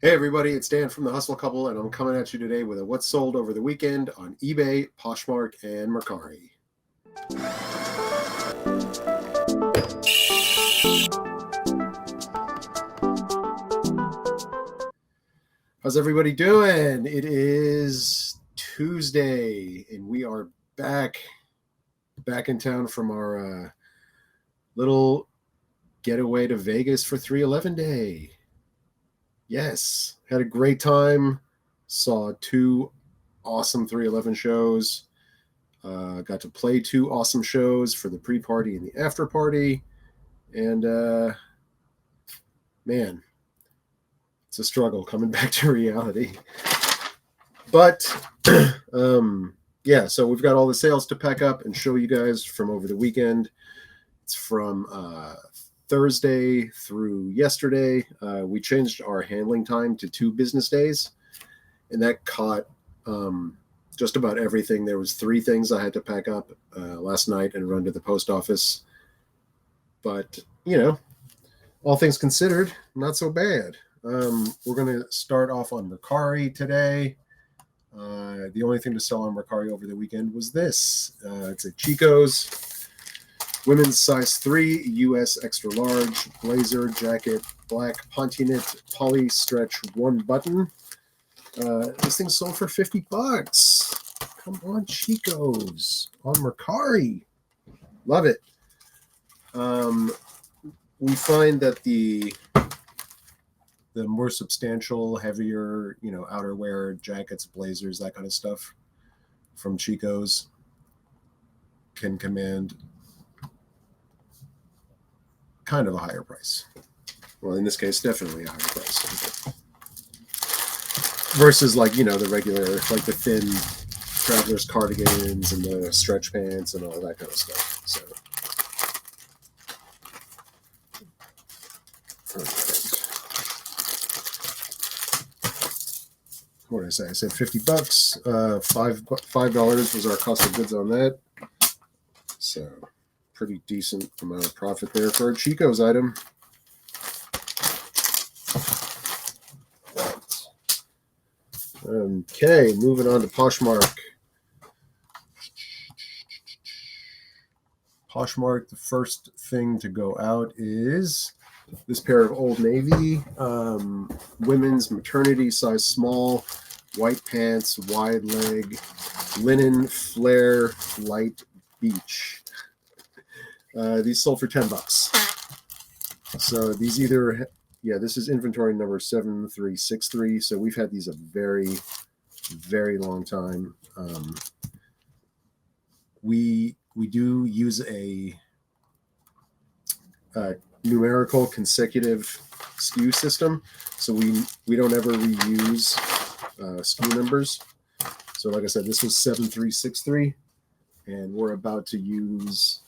Hey everybody, it's Dan from The Hustle Couple, and I'm coming at you today with a what's sold over the weekend on eBay, Poshmark, and Mercari. How's everybody doing? It is Tuesday, and we are back in town from our little getaway to Vegas for 311 Day. Yes, had a great time. Saw two awesome 311 shows. Got to play two awesome shows for the pre-party and the after-party. And man, it's a struggle coming back to reality. But yeah, so we've got all the sales to pack up and show you guys from over the weekend. It's from Thursday through yesterday. We changed our handling time to 2 business days, and that caught just about everything. There was 3 things I had to pack up last night and run to the post office. But, you know, all things considered, not so bad. We're going to start off on Mercari today. The only thing to sell on Mercari over the weekend was this. It's a Chico's women's size 3 US extra large blazer jacket, black ponte-knit poly stretch 1 button. This thing sold for $50. Come on, Chico's on Mercari. Love it. We find that the more substantial, heavier, outerwear, jackets, blazers, that kind of stuff from Chico's can command kind of a higher price. Well, in this case, definitely a higher price. Versus the regular, like the thin traveler's cardigans and the stretch pants and all that kind of stuff. So. What did I say? I said $50. $5 was our cost of goods on that. So pretty decent amount of profit there for a Chico's item. Okay, moving on to Poshmark. Poshmark, the first thing to go out is this pair of Old Navy women's maternity size small, white pants, wide leg, linen flare light beach. These sold for $10. So these this is inventory number 7363. So we've had these a very, very long time. We do use a numerical consecutive SKU system, so we don't ever reuse SKU numbers. So like I said, this was 7363, and we're about to use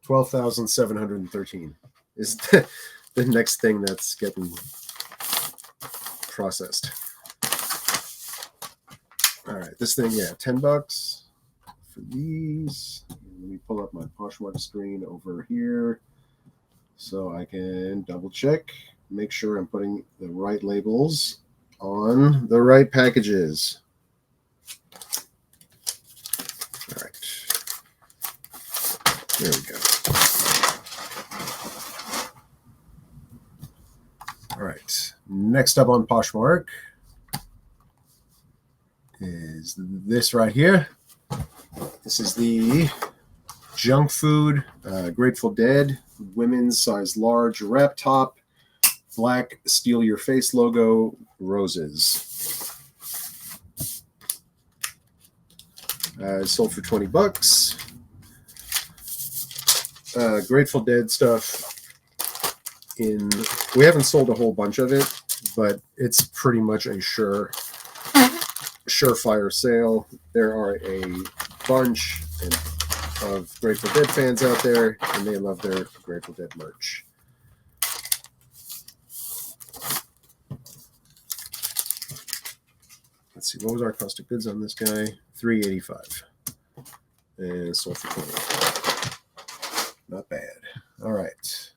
12,713 is the next thing that's getting processed. All right, this thing, $10 for these. Let me pull up my Poshmark screen over here so I can double check, make sure I'm putting the right labels on the right packages. All right. There we go. All right. Next up on Poshmark is this right here. This is the junk food Grateful Dead women's size large wrap top, black steal your face logo, roses. Sold for $20. Grateful Dead stuff. We haven't sold a whole bunch of it, but it's pretty much a surefire sale. There are a bunch of Grateful Dead fans out there, and they love their Grateful Dead merch. Let's see, what was our cost of goods on this guy? $385. And sold for $20. Not bad. All right.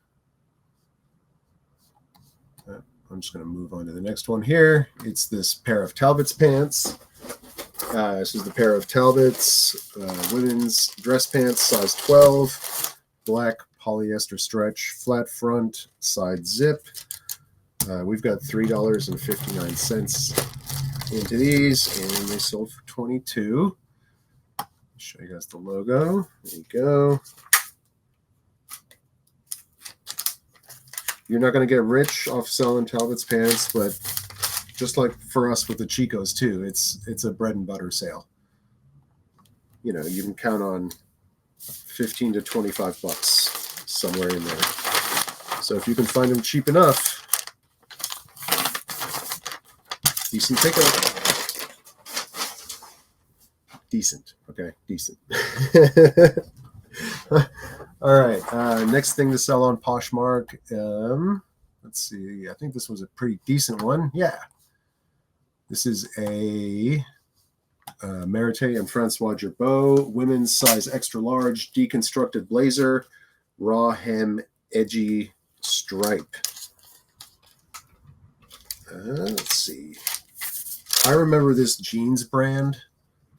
I'm just going to move on to the next one here. It's this pair of Talbot's pants. This is the pair of Talbot's women's dress pants, size 12, black polyester stretch, flat front, side zip. We've got $3.59 into these, and they sold for $22. I'll show you guys the logo. There you go. You're not going to get rich off selling Talbot's pants, but just like for us with the Chicos too, it's a bread and butter sale. You know, you can count on 15 to 25 bucks somewhere in there. So if you can find them cheap enough, decent pickup. Decent. Okay, decent. All right. Next thing to sell on Poshmark. Let's see. I think this was a pretty decent one. Yeah. This is a Merite and Francois Gerbeau women's size extra large deconstructed blazer, raw hem, edgy stripe. Let's see. I remember this jeans brand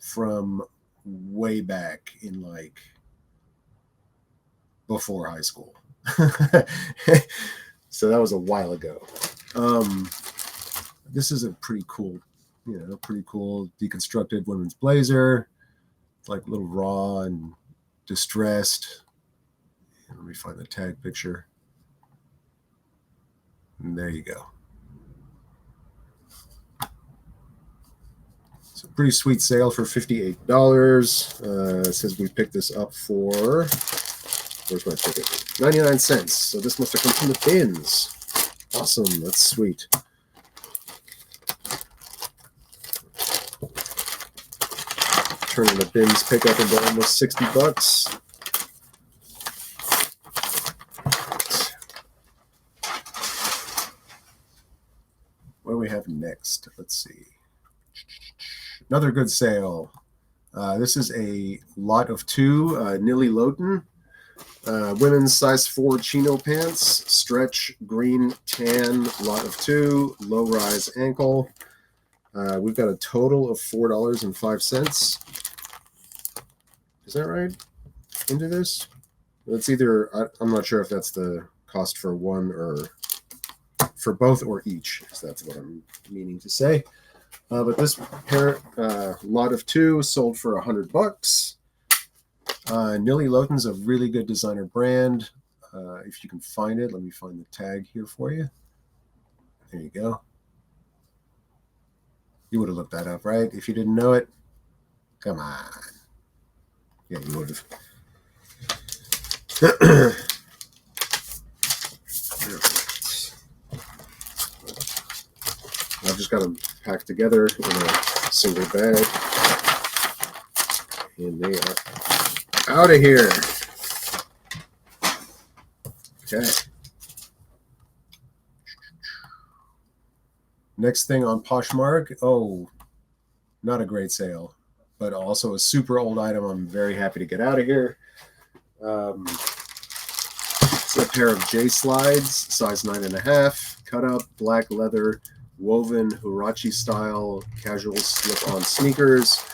from way back in like before high school. So that was a while ago. This is a pretty cool, pretty cool deconstructed women's blazer. It's like a little raw and distressed. Let me find the tag picture. And there you go. It's a pretty sweet sale for $58. It says we picked this up for, where's my ticket? 99 cents. So this must have come from the bins. Awesome. That's sweet. Turning the bins pickup into almost 60 bucks. What do we have next? Let's see. Another good sale. This is a lot of two Nilly Loughton women's size 4 chino pants, stretch green tan, lot of two, low rise ankle. We've got a total of $4.05. Is that right? Into this? It's either, I'm not sure if that's the cost for one or for both or each, so that's what I'm meaning to say. But this pair, lot of two, sold for $100. Nilly Loughton's a really good designer brand. If you can find it, let me find the tag here for you. There you go. You would have looked that up, right? If you didn't know it, come on. Yeah, you would have. I've just got them packed together in a single bag. And they are out of here. Okay. Next thing on Poshmark. Oh, not a great sale, but also a super old item. I'm very happy to get out of here. It's a pair of J slides, size 9.5, cut up, black leather, woven Huarache style, casual slip-on sneakers.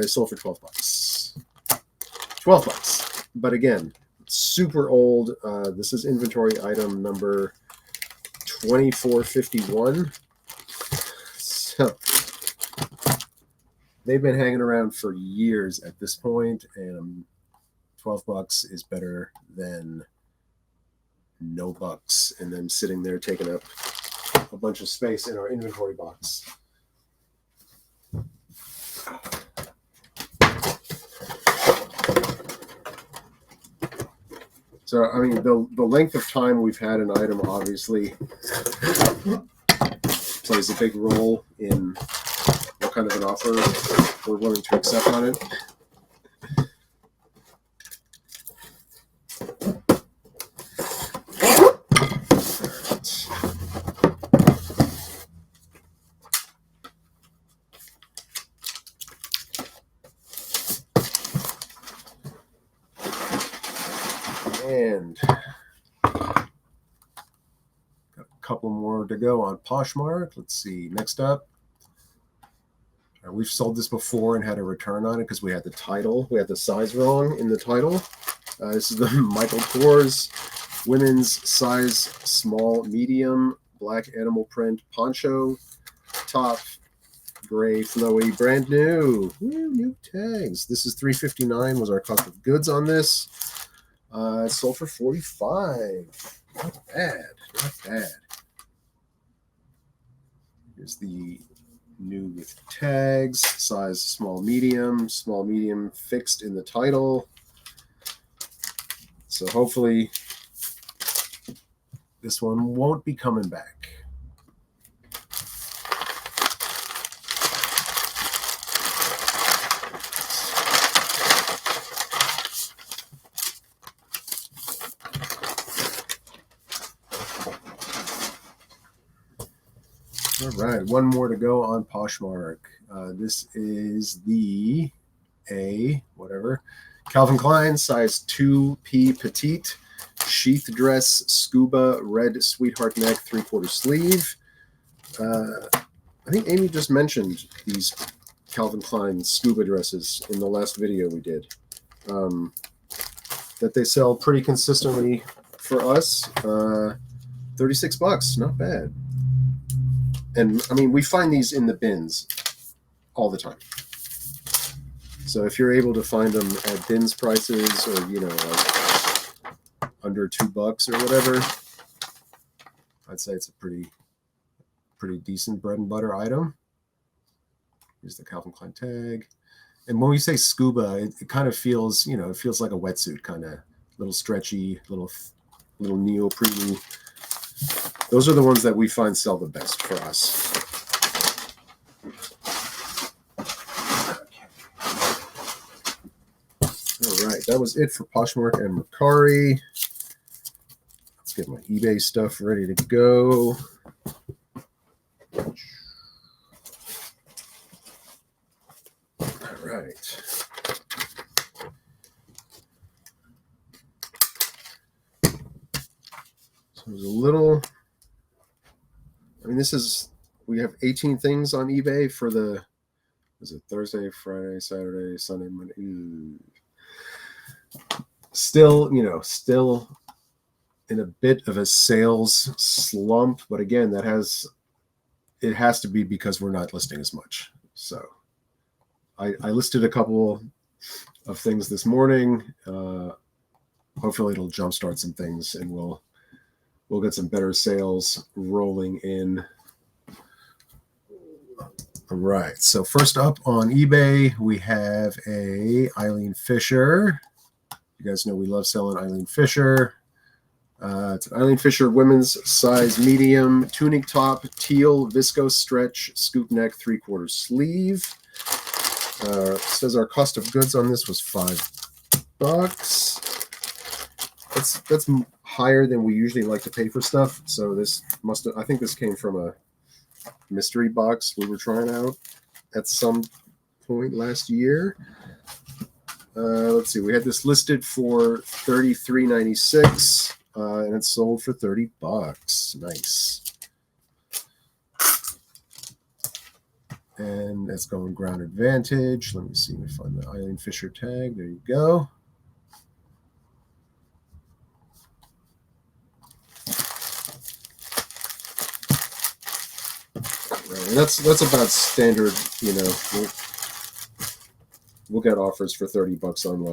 Sold for 12 bucks. 12 bucks. But again, super old. This is inventory item number 2451. So they've been hanging around for years at this point, and 12 bucks is better than no bucks and then sitting there taking up a bunch of space in our inventory box. So, I mean, the length of time we've had an item obviously plays a big role in what kind of an offer we're willing to accept on it. And got a couple more more to go on Poshmark. Let's see. Next up, we've sold this before and had a return on it because we had the title. We had the size wrong in the title. This is the Michael Kors women's size small medium black animal print poncho top, gray flowy, brand new. Woo, new tags. This is $359 was our cost of goods on this. It sold for $45. Not bad. Not bad. Here's the new with tags, size small medium fixed in the title. So hopefully this one won't be coming back. All right, one more to go on Poshmark. This is the Calvin Klein size 2P petite sheath dress scuba red sweetheart neck 3/4 sleeve. I think Amy just mentioned these Calvin Klein scuba dresses in the last video we did. That they sell pretty consistently for us. $36, not bad. And I mean, we find these in the bins all the time. So if you're able to find them at bins prices or, you know, like under $2 or whatever, I'd say it's a pretty decent bread and butter item. Here's the Calvin Klein tag. And when we say scuba, it kind of feels, you know, it feels like a wetsuit, kind of little stretchy, little neoprene. Those are the ones that we find sell the best for us. All right, that was it for Poshmark and Mercari. Let's get my eBay stuff ready to go. All right. So there's a little... I mean, we have 18 things on eBay for is it Thursday, Friday, Saturday, Sunday, Monday? Ooh. Still in a bit of a sales slump, but again, it has to be because we're not listing as much. So I listed a couple of things this morning. Hopefully it'll jumpstart some things and we'll get some better sales rolling in. All right. So first up on eBay, we have a Eileen Fisher. You guys know we love selling Eileen Fisher. It's an Eileen Fisher women's size medium tunic top, teal viscose stretch scoop neck 3/4 sleeve. Says our cost of goods on this was $5. That's higher than we usually like to pay for stuff. So I think this came from a mystery box we were trying out at some point last year. Let's see, we had this listed for $33.96 and it sold for $30. Nice. And that's going ground advantage. Let me see if I find the Eileen Fisher tag. There you go. And that's about standard, you know. We'll get offers for $30 on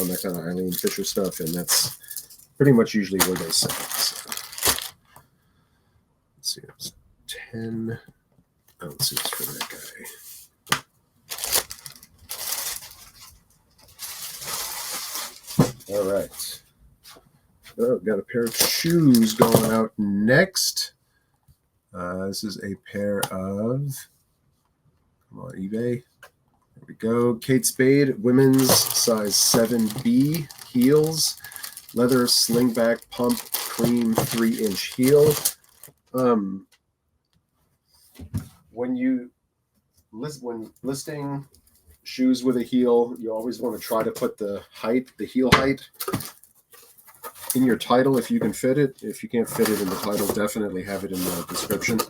that kind of Eileen Fisher stuff, and that's pretty much usually where they sell. So, let's see, it's 10. Oh, let's see, it's for that guy. All right. Oh, got a pair of shoes going out next. This is a pair of, come on, eBay. There we go. Kate Spade, women's size 7B heels, leather slingback pump cream 3-inch heel. When listing shoes with a heel, you always want to try to put the heel height in your title if you can fit it. If you can't fit it in the title, definitely have it in the description.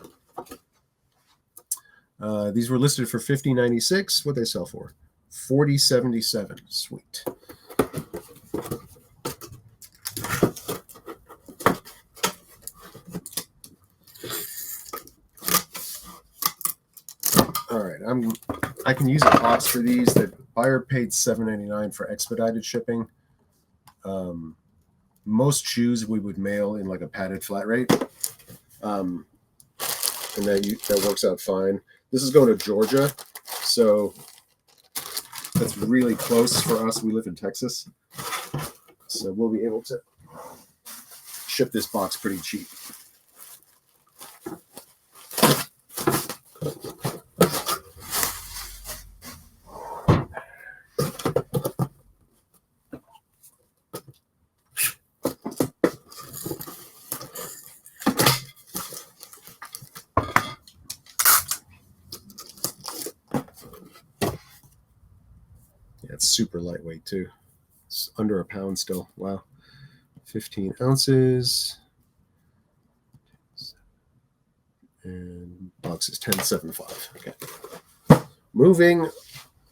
These were listed for $50.96. What'd they sell for? $40.77. Sweet. All right, I can use a box for these. The buyer paid $7.99 for expedited shipping. Most shoes we would mail in like a padded flat rate, and that works out fine. This is going to Georgia, so that's really close for us. We live in Texas, so we'll be able to ship this box pretty cheap. It's super lightweight too. It's under a pound still. Wow. 15 ounces. And box is 10.75. Okay. Moving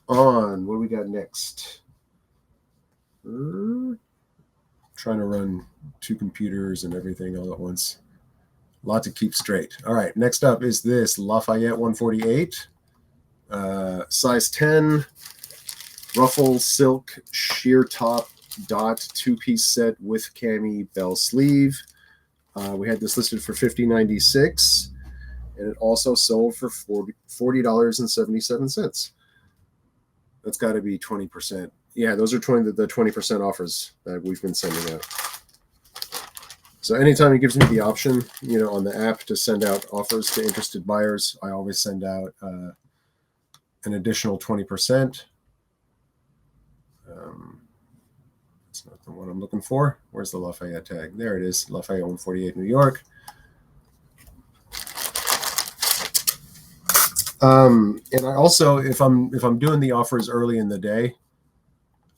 on. What do we got next? Trying to run two computers and everything all at once. A lot to keep straight. All right. Next up is this Lafayette 148. Size 10. Ruffle silk sheer top dot 2-piece set with cami bell sleeve. We had this listed for $50.96, and it also sold for $40.77. That's got to be 20%. Yeah, those are the 20% offers that we've been sending out. So anytime it gives me the option, on the app to send out offers to interested buyers, I always send out an additional 20%. It's not the one I'm looking for. Where's the Lafayette tag? There it is. Lafayette 148, New York. And I also, if I'm doing the offers early in the day,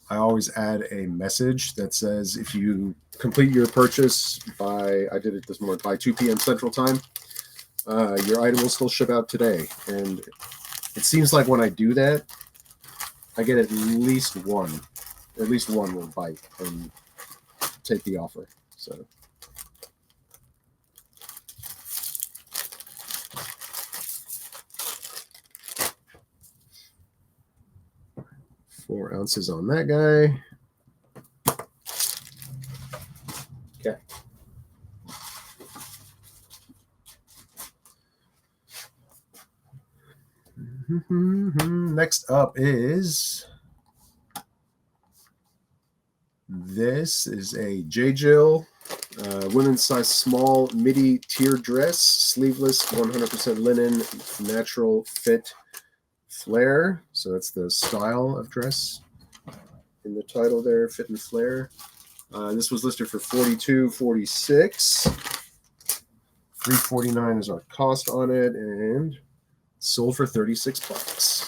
I always add a message that says if you complete your purchase by, I did it this morning, by 2 p.m. Central Time, your item will still ship out today. And it seems like when I do that, I get at least one will bite and take the offer. So $4 ounces on that guy. Okay. Next up is this is a J. Jill women's size small midi tier dress, sleeveless, 100% linen, natural fit flare. So that's the style of dress in the title there, fit and flare. This was listed for $42.46. $3.49 is our cost on it, and sold for $36.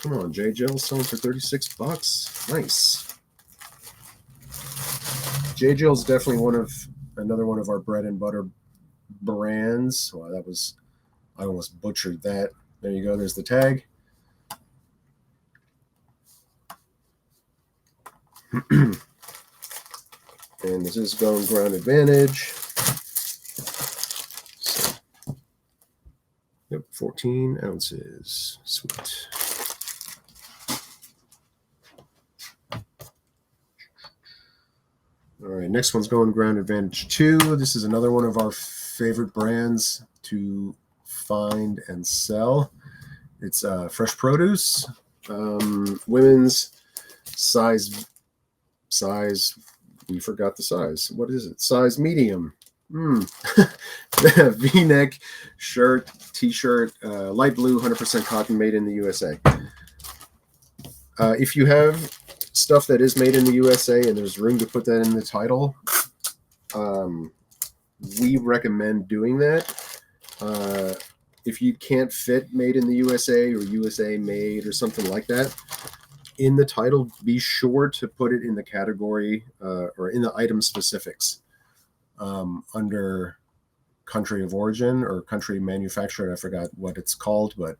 Come on, J. Jill, selling for $36. Nice. J. Jill's definitely another one of our bread and butter brands. Wow, I almost butchered that. There you go. There's the tag. And this is going ground advantage. So, yep, 14 ounces. Sweet. All right, next one's going ground advantage 2. This is another one of our favorite brands to find and sell. It's fresh produce, women's size. We forgot the size. What is it? Size medium. V-neck shirt, t-shirt, light blue, 100% cotton, made in the USA. If you have stuff that is made in the USA and there's room to put that in the title, we recommend doing that. If you can't fit made in the USA or USA made or something like that, in the title, be sure to put it in the category or in the item specifics under country of origin or country manufactured. I forgot what it's called, but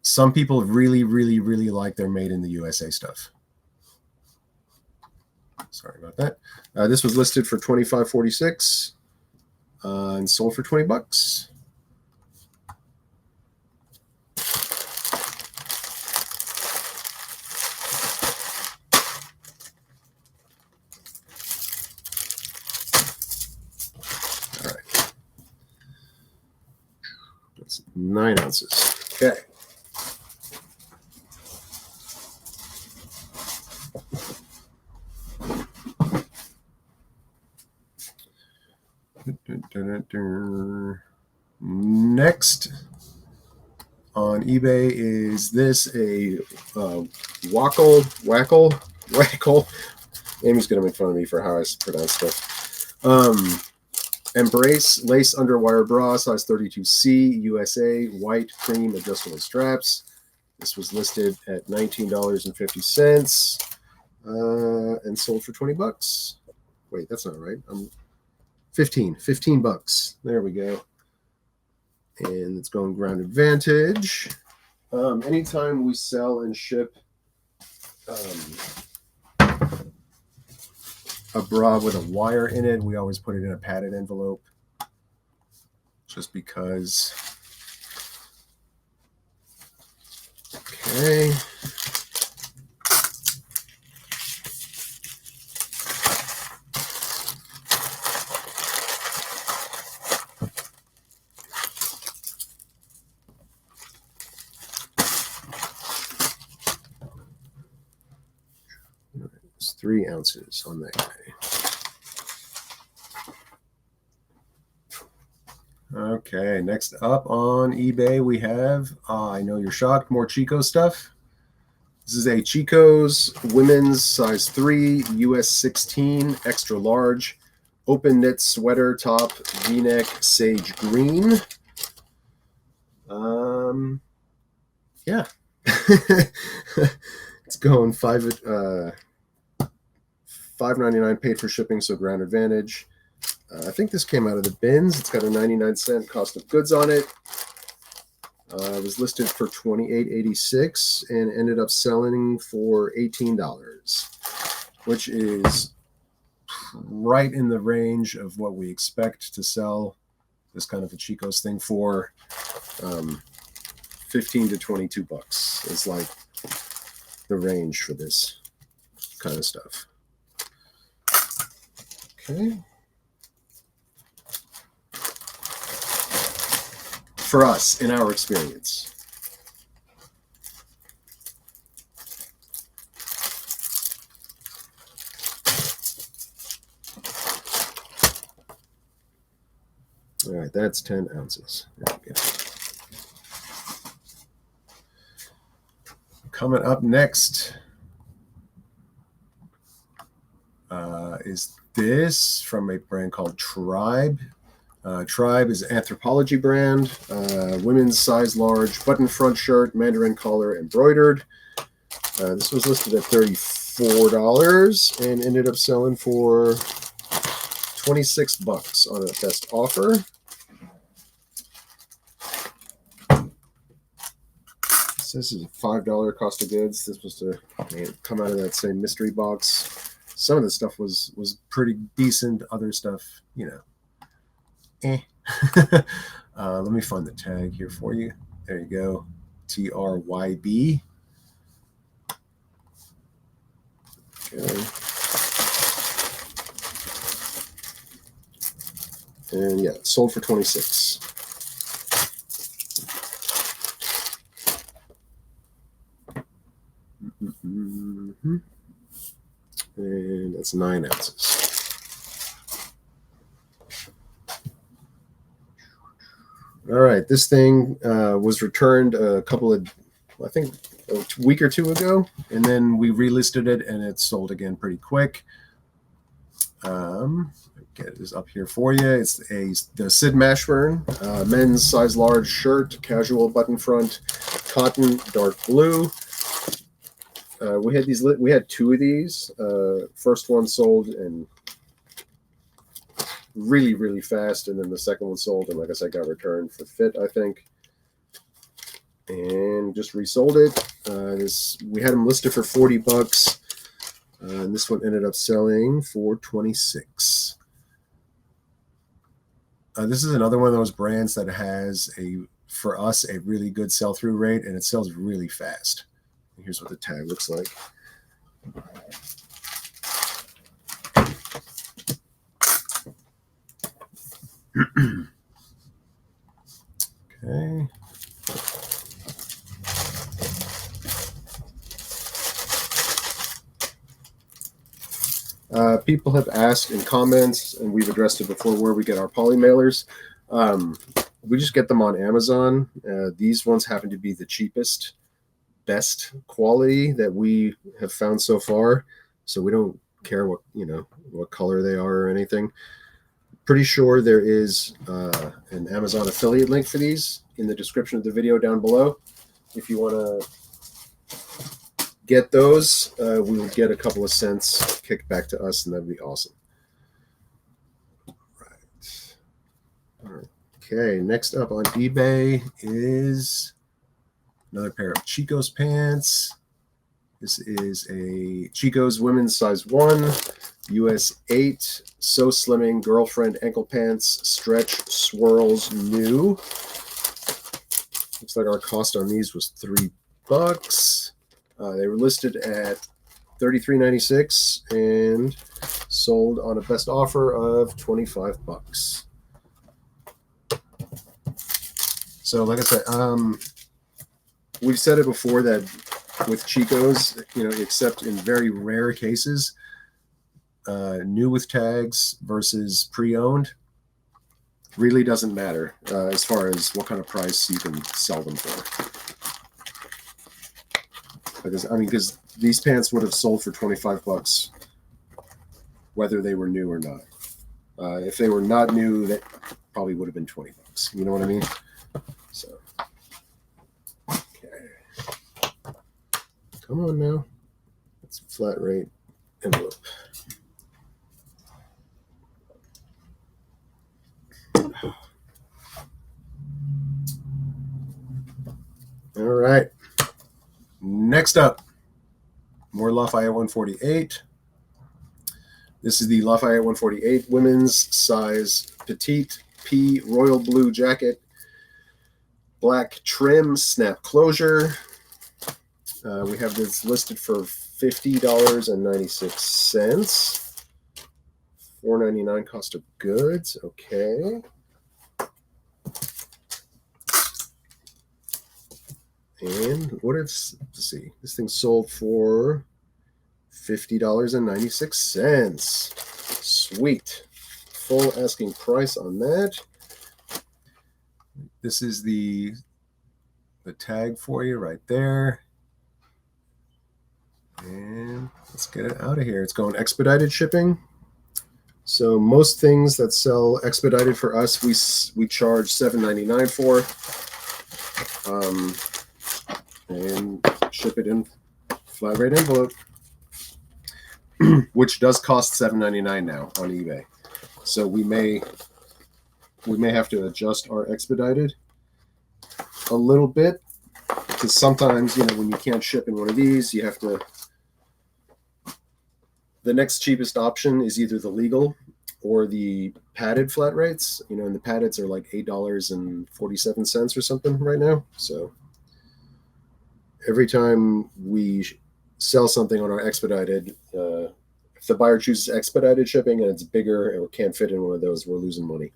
some people really, really, really like their made in the USA stuff. Sorry about that. This was listed for $25.46 and sold for $20. All right. That's 9 ounces. Okay. Next on eBay is this a Wackle. Amy's gonna make fun of me for how I pronounce stuff. Embrace lace underwire bra, size 32C, USA, white cream adjustable straps. This was listed at $19.50 and sold for $20. Wait, that's not right. $15. There we go. And it's going ground advantage. Anytime we sell and ship a bra with a wire in it, we always put it in a padded envelope just because. Okay. It's 3 ounces on that guy. Okay, next up on eBay we have, I know you're shocked, more Chico stuff. This is a Chico's women's size 3, US 16, extra large, open knit sweater top, V-neck, sage green. Yeah. It's going $5.99 paid for shipping, so ground advantage. I think this came out of the bins. It's got a 99-cent cost of goods on it. It was listed for $28.86 and ended up selling for $18, which is right in the range of what we expect to sell this kind of a Chico's thing for. $15 to $22 is like the range for this kind of stuff. Okay. For us, in our experience. All right, that's 10 ounces. There we go. Coming up next is this from a brand called Tribe. Tribe is an Anthropology brand, women's size large, button front shirt, mandarin collar, embroidered. This was listed at $34 and ended up selling for $26 on a best offer. This is a $5 cost of goods. This was to come out of that same mystery box. Some of the stuff was pretty decent. Other stuff, you know, let me find the tag here for you. There you go. TRYB. Okay. And yeah, sold for $26. Mm-hmm. And that's 9 ounces. All right, this thing was returned a week or two ago, and then we relisted it, and it sold again pretty quick. Get this up here for you. It's the Sid Mashburn men's size large shirt, casual button front, cotton, dark blue. We had two of these. First one sold and really, really fast, and then the second one sold, and like I said, got returned for fit, I think, and just resold it. We had them listed for $40, and this one ended up selling for $26. This is another one of those brands that has for us a really good sell-through rate, and it sells really fast. Here's what the tag looks like. Okay. People have asked in comments, and we've addressed it before, where we get our poly mailers. We just get them on Amazon. These ones happen to be the cheapest, best quality that we have found so far. So we don't care what color they are or anything. Pretty sure there is an Amazon affiliate link for these in the description of the video down below. If you want to get those, we will get a couple of cents kicked back to us, and that'd be awesome. Right. Okay, next up on eBay is another pair of Chico's pants. This is a Chico's women's size 1, US 8, So Slimming Girlfriend ankle pants, stretch swirls, new. Looks like our cost on these was $3. They were listed at $33.96 and sold on a best offer of $25. So like I said, we've said it before that with Chico's, except in very rare cases, new with tags versus pre-owned really doesn't matter as far as what kind of price you can sell them for. Because these pants would have sold for $25 whether they were new or not. If they were not new, that probably would have been $20. You know what I mean? So, okay. Come on now. That's a flat rate envelope. All right. Next up, more Lafayette 148. This is the Lafayette 148 women's size petite P royal blue jacket, black trim, snap closure. We have this listed for $50.96. $4.99 cost of goods. Okay. And let's see, this thing sold for $50.96. Sweet. Full asking price on that. This is the tag for you right there. And let's get it out of here. It's going expedited shipping. So most things that sell expedited for us, we charge $7.99 for. And ship it in flat rate envelope, which does cost $7.99 now on eBay. So we may have to adjust our expedited a little bit, because sometimes when you can't ship in one of these, you have to. The next cheapest option is either the legal or the padded flat rates. And the paddeds are like $8.47 or something right now. So every time we sell something on our expedited, if the buyer chooses expedited shipping and it's bigger or can't fit in one of those, we're losing money,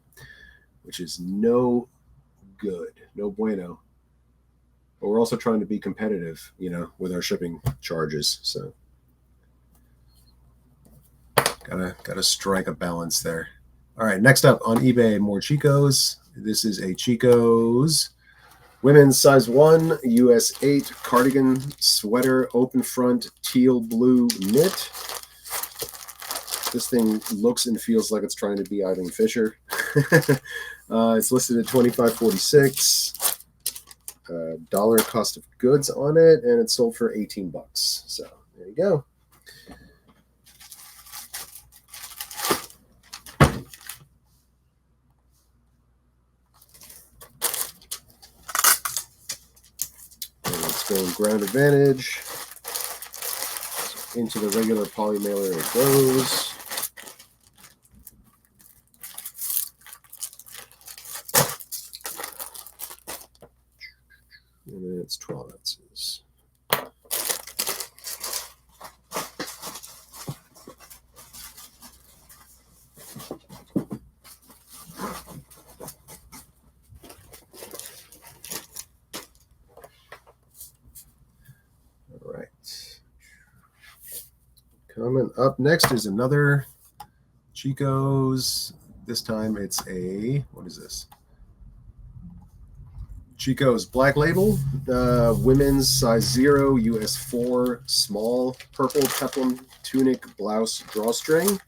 which is no good, no bueno. But we're also trying to be competitive, with our shipping charges. So gotta strike a balance there. All right, next up on eBay, more Chico's. This is a Chico's women's size 1, US 8 cardigan sweater, open front, teal blue knit. This thing looks and feels like it's trying to be Ivan Fisher. It's listed at $25.46. $1 cost of goods on it, and it sold for 18 bucks. So there you go. And let's go ground advantage. So into the regular poly mailer it goes. And then it's 12 ounces. All right. Coming up next is another Chico's. This time it's a, what is this? Chico's Black Label, women's size 0, US 4, small, purple peplum tunic blouse drawstring.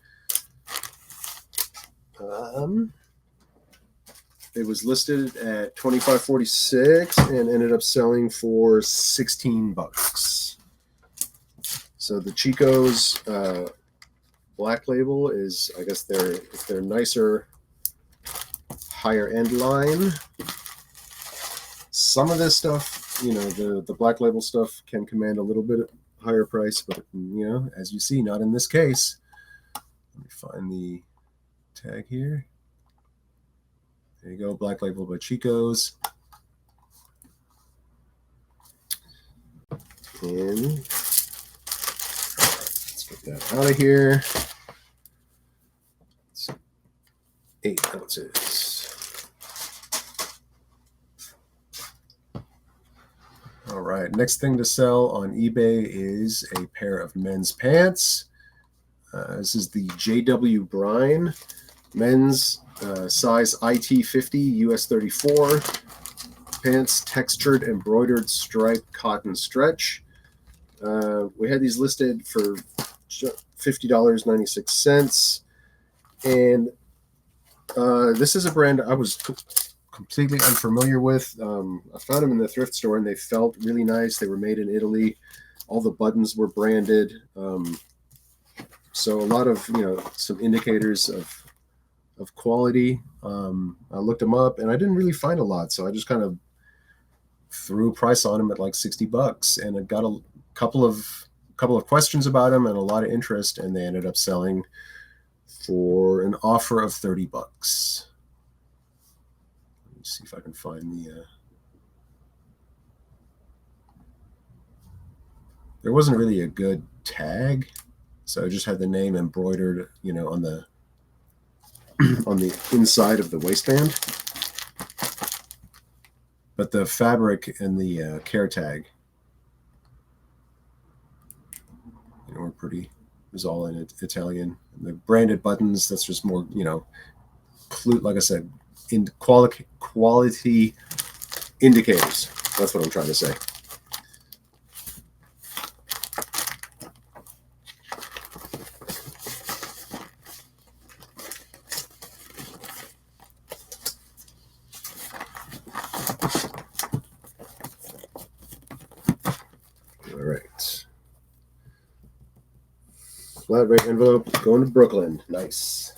It was listed at $25.46 and ended up selling for 16 bucks. So the Chico's Black Label is, I guess, their nicer, higher end line. Some of this stuff, you know, the Black Label stuff can command a little bit higher price, but, you know, as you see, not in this case. Let me find the tag here. There you go, Black Label by Chico's. And let's get that out of here. It's 8 ounces. All right, next thing to sell on eBay is a pair of men's pants. This is the JW Brine men's size IT50 US 34 pants, textured embroidered striped cotton stretch. We had these listed for $50.96, and this is a brand I was completely unfamiliar with. I found them in the thrift store, and they felt really nice. They were made in Italy. All the buttons were branded. So a lot of, you know, some indicators of quality. I looked them up, and I didn't really find a lot, so I just kind of threw a price on them at like 60 bucks, and I got a couple of questions about them and a lot of interest, and they ended up selling for an offer of 30 bucks. Let me see if I can find the there wasn't really a good tag, so I just had the name embroidered, you know, on the on the inside of the waistband. But the fabric and the care tag, you know, were pretty. It was all in Italian. And the branded buttons, that's just more, you know, like I said, in quality indicators. That's what I'm trying to say. All right. Flat rate envelope going to Brooklyn. Nice.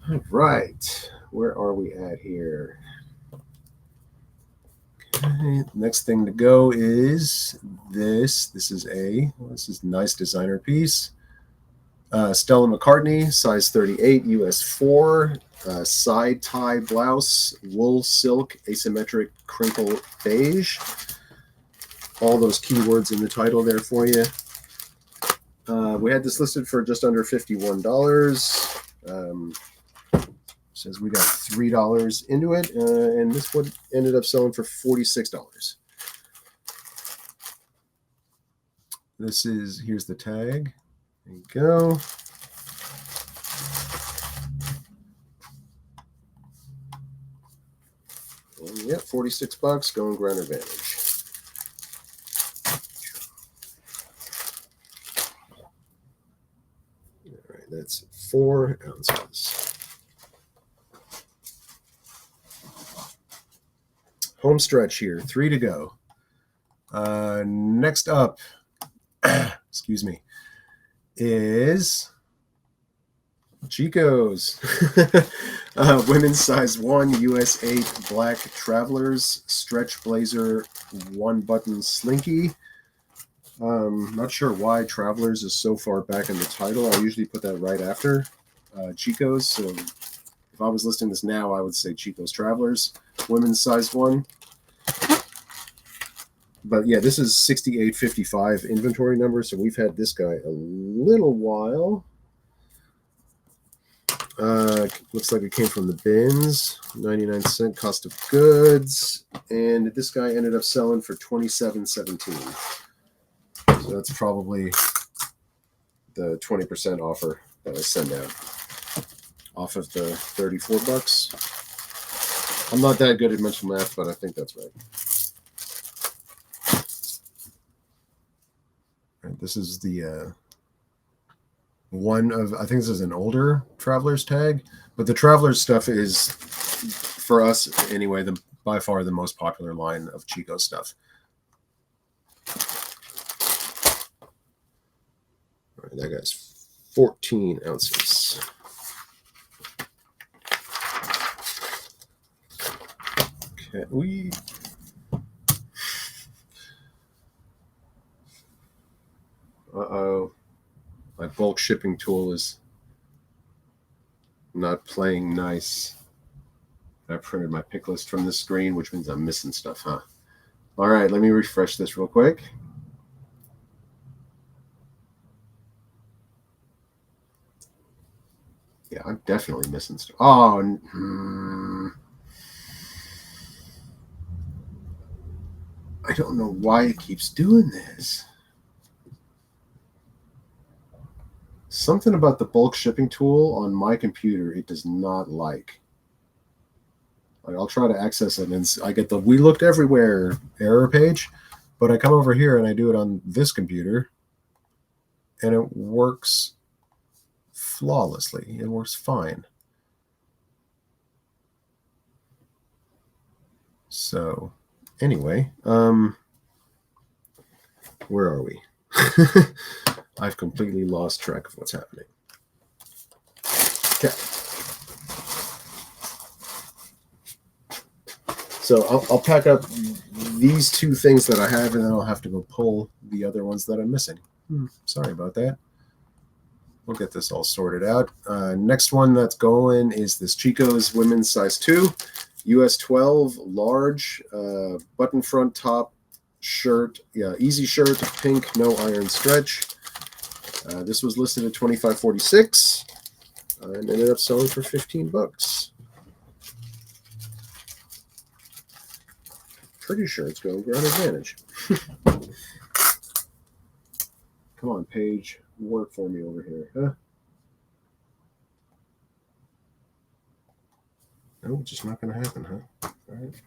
All right. Where are we at here? Okay. Next thing to go is this. This is a nice designer piece. Stella McCartney, size 38, US 4, side tie blouse, wool silk, asymmetric crinkle beige. All those keywords in the title there for you. We had this listed for just under $51. Says we got $3 into it, and this one ended up selling for $46. Here's the tag. There you go. And yep, 46 bucks going ground advantage. All right, that's 4 ounces. Home stretch here, 3 to go. Next up, excuse me, is Chico's. Women's size 1, US 8 black travelers, stretch blazer, 1-button slinky. Not sure why Travelers is so far back in the title. I usually put that right after Chico's. So if I was listing this now, I would say Chico's Travelers, women's size 1. But yeah, this is 6855 inventory number. So we've had this guy a little while. Looks like it came from the bins. 99-cent cost of goods. And this guy ended up selling for $27.17. So that's probably the 20% offer that I send out off of the $34. I'm not that good at mental math, but I think that's right. All right, this is the one of, I think this is an older Travelers tag, but the Travelers stuff is, for us anyway, by far the most popular line of Chico stuff. All right, that guy's 14 ounces. Okay, uh-oh. My bulk shipping tool is not playing nice. I printed my pick list from this screen, which means I'm missing stuff, huh? All right, let me refresh this real quick. Yeah, I'm definitely missing stuff. Oh, I don't know why it keeps doing this. Something about the bulk shipping tool on my computer, it does not like. I'll try to access it, and I get the "we looked everywhere" error page, but I come over here and I do it on this computer, and it works flawlessly. It works fine. So, anyway, where are we? I've completely lost track of what's happening. Okay. So I'll pack up these 2 things that I have, and then I'll have to go pull the other ones that I'm missing. Sorry about that. We'll get this all sorted out. Next one that's going is this Chico's women's size 2, US 12, large, button front top shirt, easy shirt, pink, no iron stretch. This was listed at $25.46 and ended up selling for $15. Pretty sure it's going Ground Advantage. Come on, Paige, work for me over here, huh? No, it's just not going to happen, huh? All right.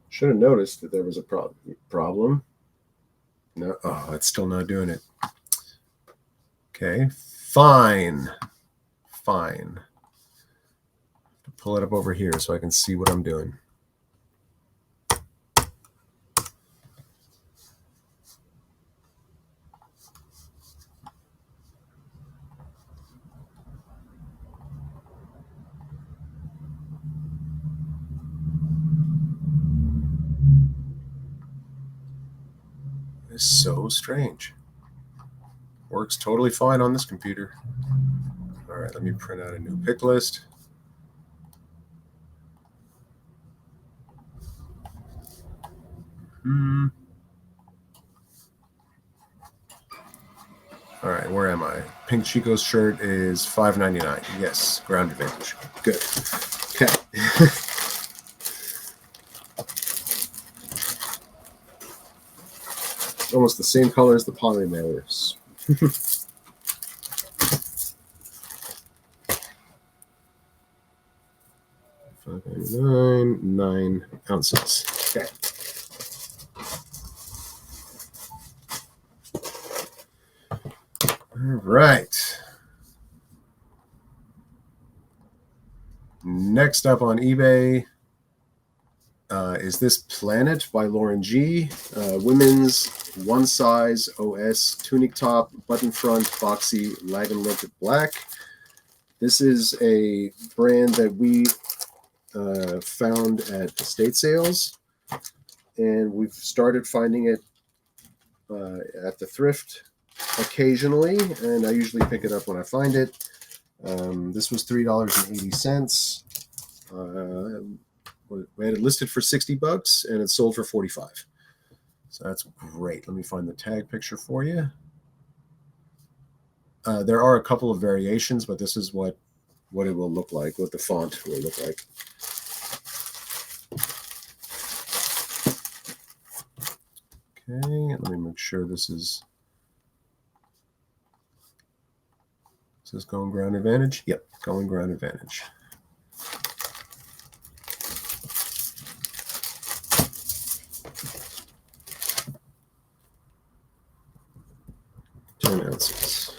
Should have noticed that there was a problem. No, oh, it's still not doing it. Okay, fine. Pull it up over here so I can see what I'm doing. It's so strange. Works totally fine on this computer. All right, let me print out a new pick list. All right, where am I? Pink Chico's shirt is $5.99. Yes, Ground Advantage. Good. Okay. Almost the same color as the poly mailers. $5.99, 9 ounces. Okay. All right. Next up on eBay is this Planet by Lauren G. Women's one size OS tunic top, button front, boxy, lag and look black. This is a brand that we found at estate sales, and we've started finding it at the thrift occasionally, and I usually pick it up when I find it. This was $3.80. We had it listed for $60 and it sold for $45. So that's great. Let me find the tag picture for you. There are a couple of variations, but this is what it will look like, what the font will look like. Okay, let me make sure this is going ground advantage? Yep, going ground advantage. Ounces.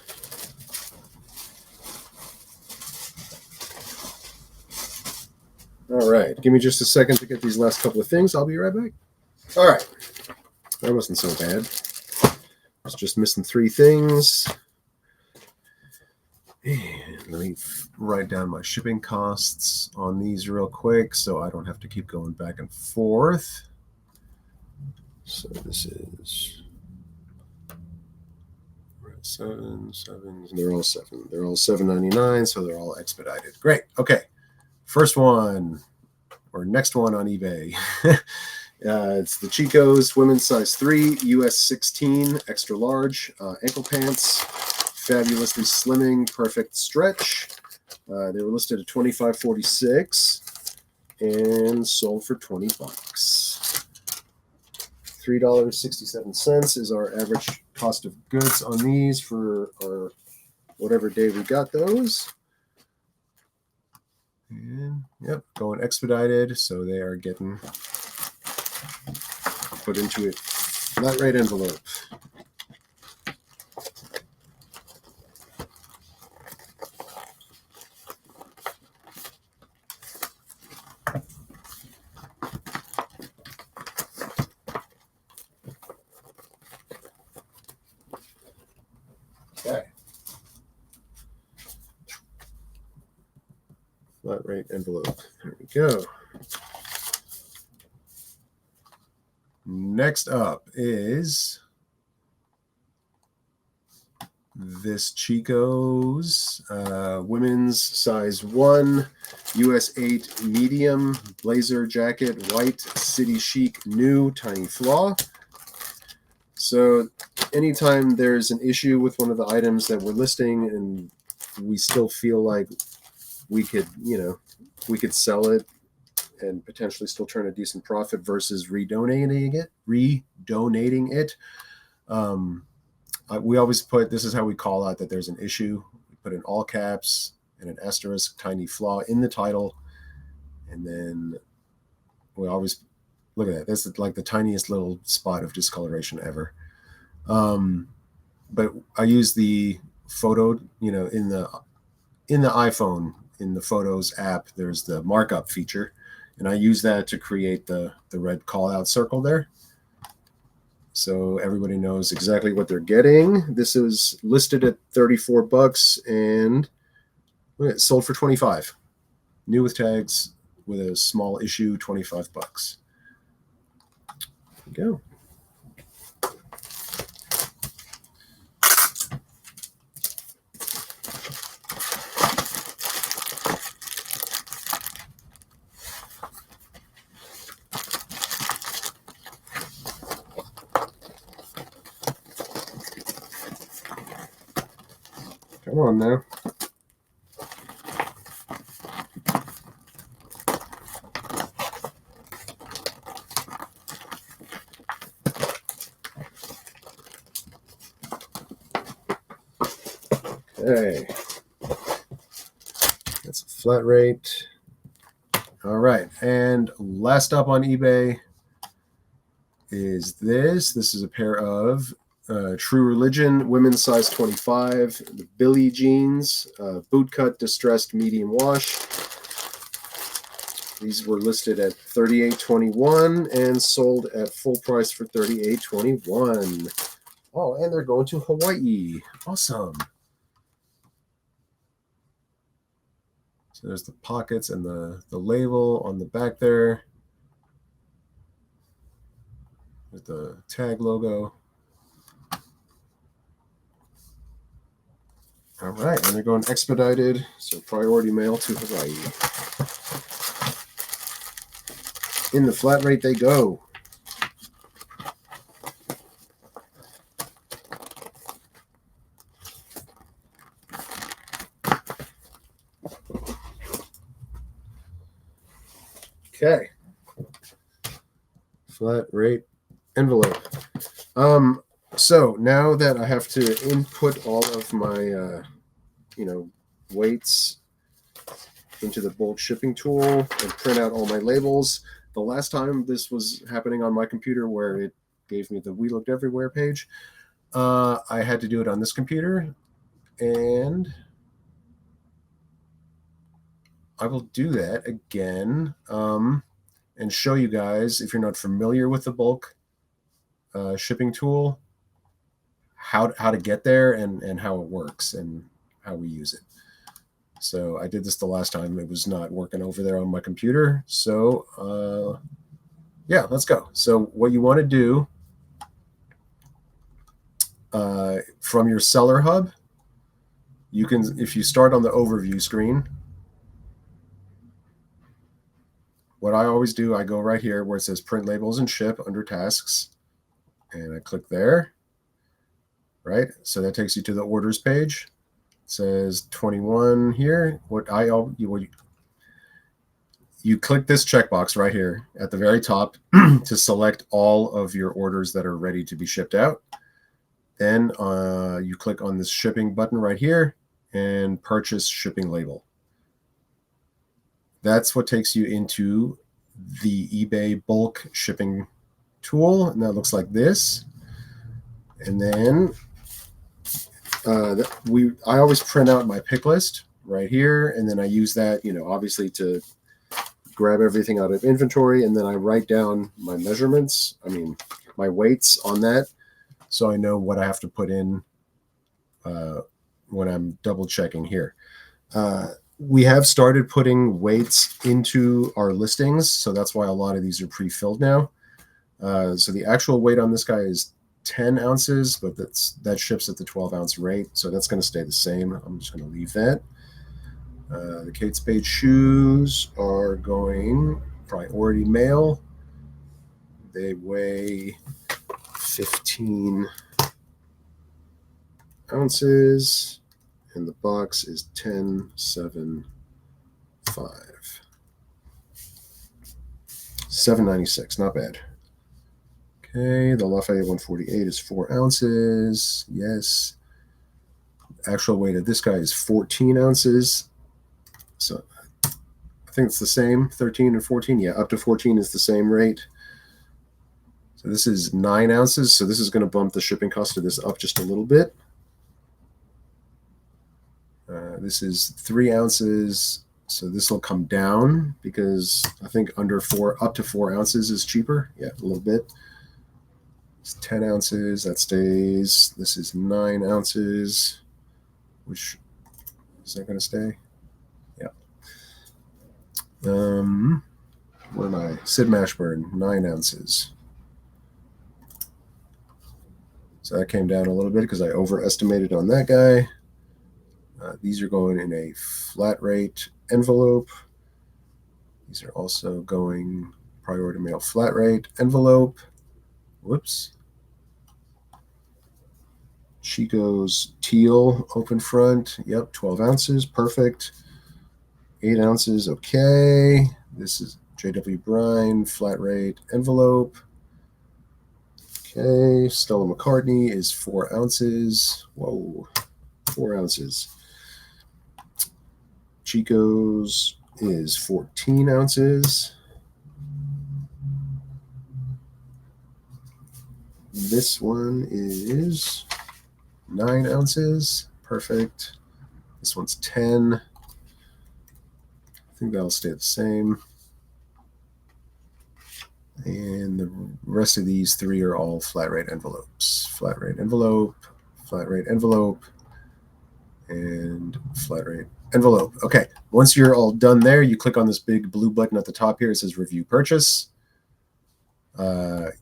All right, give me just a second to get these last couple of things. I'll be right back. All right, that wasn't so bad. I was just missing 3 things. And let me write down my shipping costs on these real quick so I don't have to keep going back and forth. So this is 7. They're all 7. They're all $7.99, so they're all expedited. Great. Okay. First one, or next one on eBay. It's the Chico's women's size 3, US 16, extra large, ankle pants, fabulously slimming, perfect stretch. They were listed at $25.46 and sold for $20. $3.67 is our average cost of goods on these for our whatever day we got those. And yep, going expedited, so they are getting put into a flat rate envelope. Okay. Flat rate envelope. There we go. Next up is this Chico's women's size 1, US 8 medium, blazer jacket, white, city chic, new, tiny flaw. So anytime there's an issue with one of the items that we're listing and we still feel like we could sell it and potentially still turn a decent profit versus redonating it. We always put, this is how we call out that there's an issue. We put in all caps and an asterisk, tiny flaw in the title. And then we always look at that. That's like the tiniest little spot of discoloration ever. But I use the photo, in the iPhone, in the Photos app, there's the markup feature. And I use that to create the red call out circle there. So everybody knows exactly what they're getting. This is listed at $34 and it sold for $25. New with tags with a small issue, $25. There we go. Come on now. Okay. That's a flat rate. All right, and last up on eBay is this. This is a pair of True Religion women's size 25 Billy jeans, bootcut distressed medium wash. These were listed at $38.21 and sold at full price for $38.21. Oh, and they're going to Hawaii. Awesome. So there's the pockets and the label on the back there with the tag logo. All right, and they're going expedited, so priority mail to Hawaii. In the flat rate they go. Okay. Flat rate envelope. So now that I have to input all of my, weights into the bulk shipping tool and print out all my labels. The last time this was happening on my computer where it gave me the We Looked Everywhere page, I had to do it on this computer, and I will do that again and show you guys, if you're not familiar with the bulk shipping tool, how to get there and how it works and how we use it. So I did this the last time. It was not working over there on my computer. So yeah, let's go. So what you want to do from your seller hub, you can, if you start on the overview screen, what I always do, I go right here where it says print labels and ship under tasks, and I click there, right? So that takes you to the orders page. It says 21 here. You click this checkbox right here at the very top to select all of your orders that are ready to be shipped out. Then you click on this shipping button right here and purchase shipping label. That's what takes you into the eBay bulk shipping tool, and that looks like this. And then I always print out my pick list right here, and then I use that, obviously to grab everything out of inventory, and then I write down my measurements, my weights on that, so I know what I have to put in when I'm double checking here. We have started putting weights into our listings, so that's why a lot of these are pre-filled now. So the actual weight on this guy is 10 ounces, but that ships at the 12-ounce rate, so that's going to stay the same. I'm just going to leave that. The Kate Spade shoes are going priority mail. They weigh 15 ounces, and the box is 10.75. $7.96, not bad. Okay, the Lafayette 148 is 4 ounces. Yes. Actual weight of this guy is 14 ounces. So I think it's the same, 13 and 14. Yeah, up to 14 is the same rate. So this is 9 ounces. So this is going to bump the shipping cost of this up just a little bit. This is 3 ounces. So this will come down because I think up to 4 ounces is cheaper. Yeah, a little bit. It's 10 ounces. That stays. This is 9 ounces. Which is that going to stay? Yeah. Where am I? Sid Mashburn, 9 ounces. So that came down a little bit because I overestimated on that guy. These are going in a flat rate envelope. These are also going priority mail flat rate envelope. Whoops. Chico's teal open front. Yep, 12 ounces. Perfect. 8 ounces. Okay. This is J.W. Brine flat rate envelope. Okay. Stella McCartney is 4 ounces. Whoa. 4 ounces. Chico's is 14 ounces. This one is 9 ounces. Perfect. This one's 10. I think that'll stay the same. And the rest of these three are all flat rate envelopes. Flat rate envelope, flat rate envelope, and flat rate envelope. Okay, once you're all done there, you click on this big blue button at the top here. It says Review Purchase. I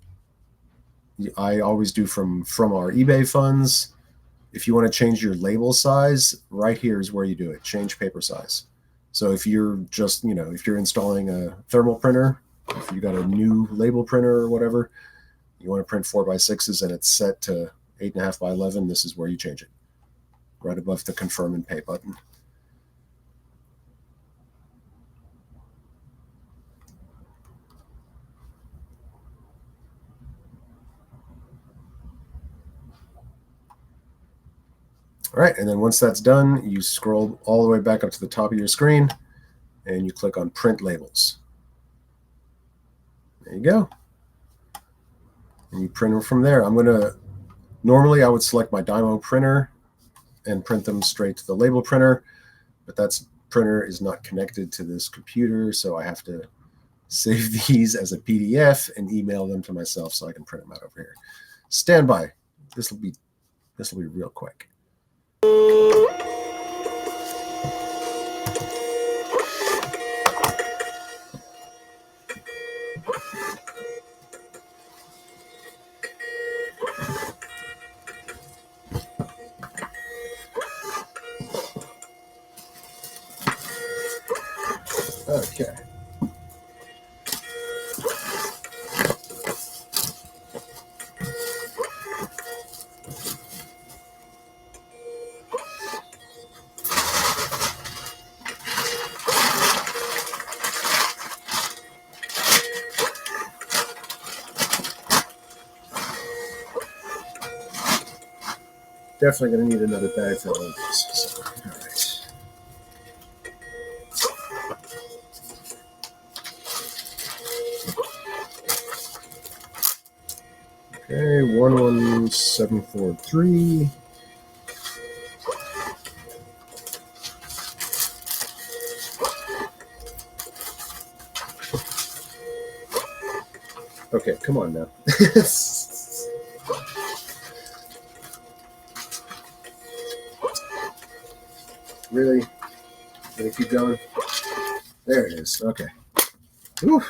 always do from our eBay funds. If you want to change your label size, right here is where you do it. Change paper size. So if you're just, if you're installing a thermal printer, if you got a new label printer or whatever, you want to print 4x6s and it's set to 8.5 by 11, this is where you change it. Right above the Confirm and Pay button. All right, and then once that's done, you scroll all the way back up to the top of your screen and you click on Print Labels. There you go. And you print them from there. Normally I would select my Dymo printer and print them straight to the label printer, but that printer is not connected to this computer, so I have to save these as a PDF and email them to myself so I can print them out over here. Stand by. This will be real quick. Okay. Definitely going to need another bag for all of this. So, all right. Okay, 11743. Okay, come on now. Really? Gonna keep going? There it is. Okay. Whew.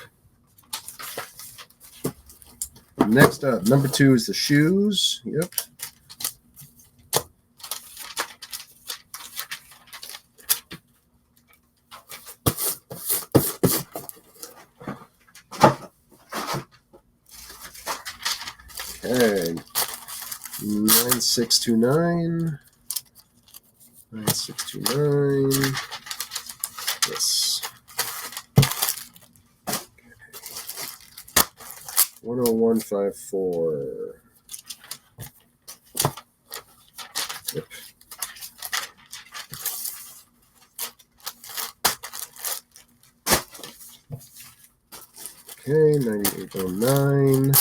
Next up, number 2 is the shoes. Yep. Okay. 9629. 9629. Yes. Okay. 10154. Yep. Okay, 9809.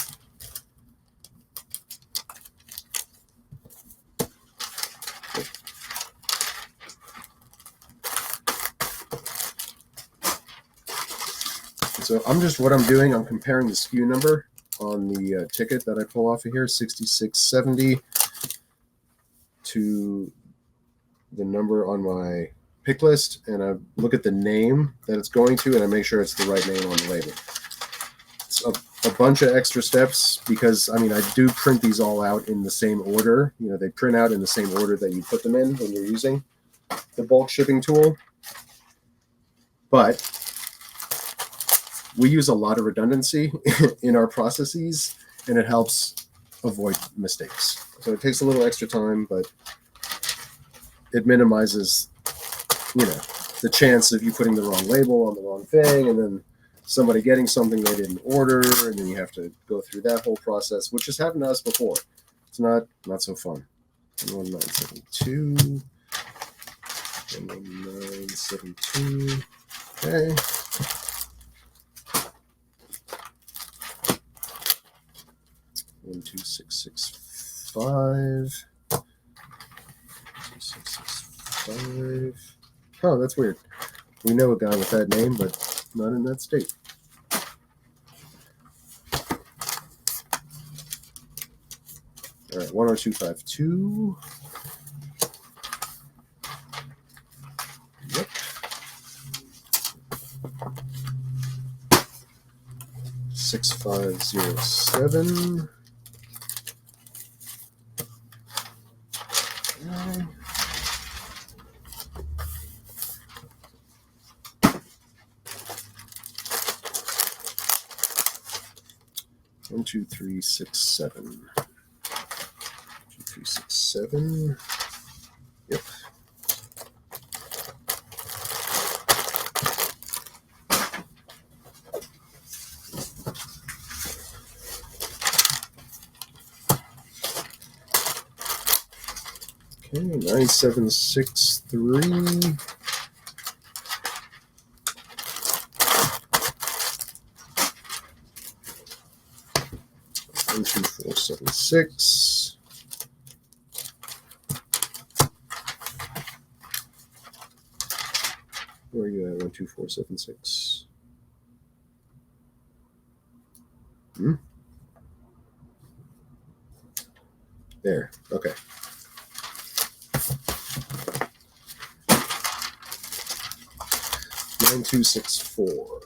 So what I'm doing, I'm comparing the SKU number on the ticket that I pull off of here, 6670, to the number on my pick list, and I look at the name that it's going to, and I make sure it's the right name on the label. It's a bunch of extra steps because, I do print these all out in the same order. They print out in the same order that you put them in when you're using the bulk shipping tool. But we use a lot of redundancy in our processes, and it helps avoid mistakes. So it takes a little extra time, but it minimizes, the chance of you putting the wrong label on the wrong thing, and then somebody getting something they didn't order, and then you have to go through that whole process, which has happened to us before. It's not so fun. 11972. 11972. Okay. One, 2, 6, 6, 5. 2, 6, 6, 5. Oh, that's weird. We know a guy with that name, but not in that state. All right, 10252. Yep. 6507. Okay. 12367. 2367. Yep. Okay, 9763. 12476. Where are you at? 12476. There. Okay. 9264.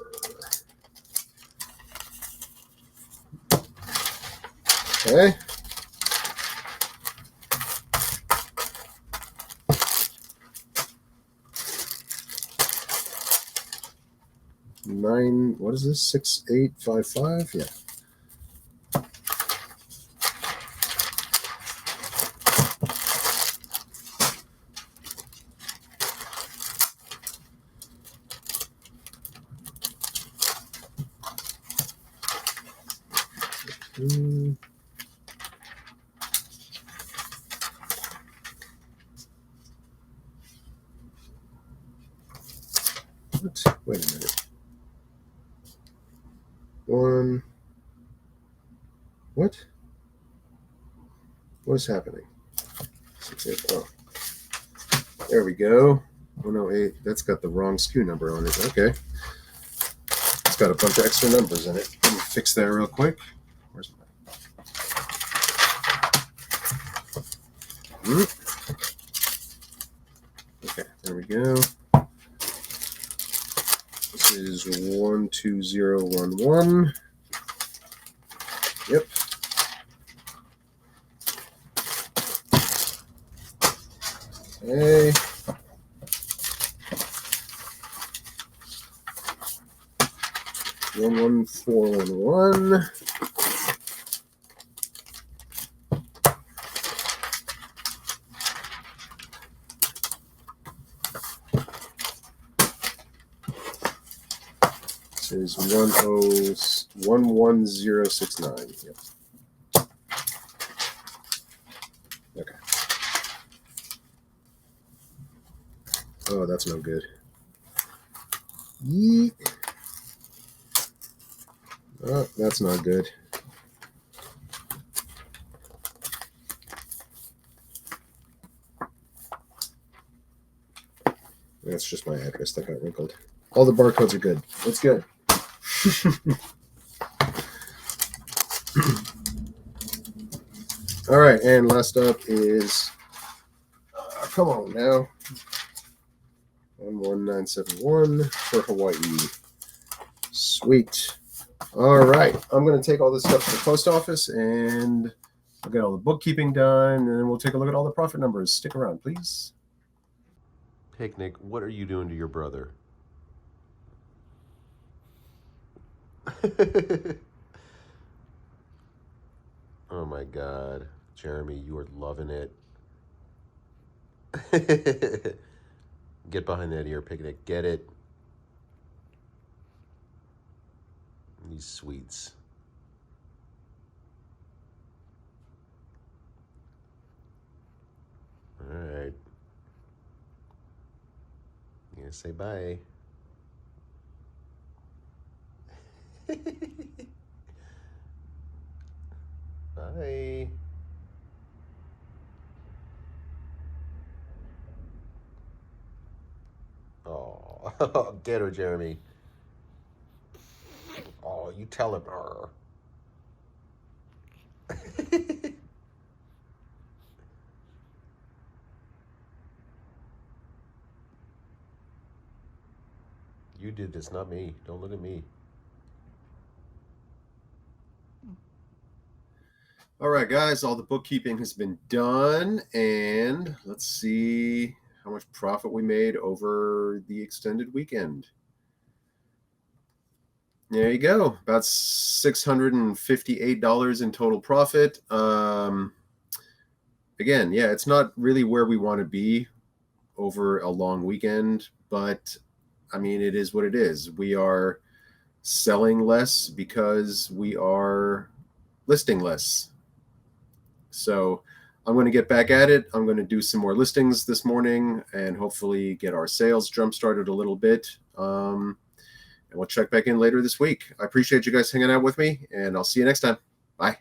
Okay. What is this? 6855? Yeah. What? Wait a minute. One. What? What is happening? 68. Oh. There we go. 108. That's got the wrong SKU number on it. Okay. It's got a bunch of extra numbers in it. Let me fix that real quick. Where's my... Okay, there we go. This is 12011. Yep. Okay. 11411. This is 11069. Yep. Okay. Oh, that's no good. Yeet. Oh, that's not good. That's just my address that got wrinkled. All the barcodes are good. That's good. All right, and last up is, come on now, 11971 for Hawaii. Sweet. All right, I'm going to take all this stuff to the post office, and I'll get all the bookkeeping done, and then we'll take a look at all the profit numbers. Stick around, please. Picnic, what are you doing to your brother? Oh my God. Jeremy, you are loving it. Get behind that ear, Picnic. Get it. These sweets. All right. You gonna say bye? Bye. Oh, get her, Jeremy. Oh, you tell him. You did this, not me. Don't look at me. All right, guys, all the bookkeeping has been done, and let's see how much profit we made over the extended weekend. There you go, about $658 in total profit. Again, yeah, it's not really where we want to be over a long weekend, but I mean, it is what it is. We are selling less because we are listing less. So I'm going to get back at it. I'm going to do some more listings this morning and hopefully get our sales jump started a little bit. And we'll check back in later this week. I appreciate you guys hanging out with me, and I'll see you next time. Bye.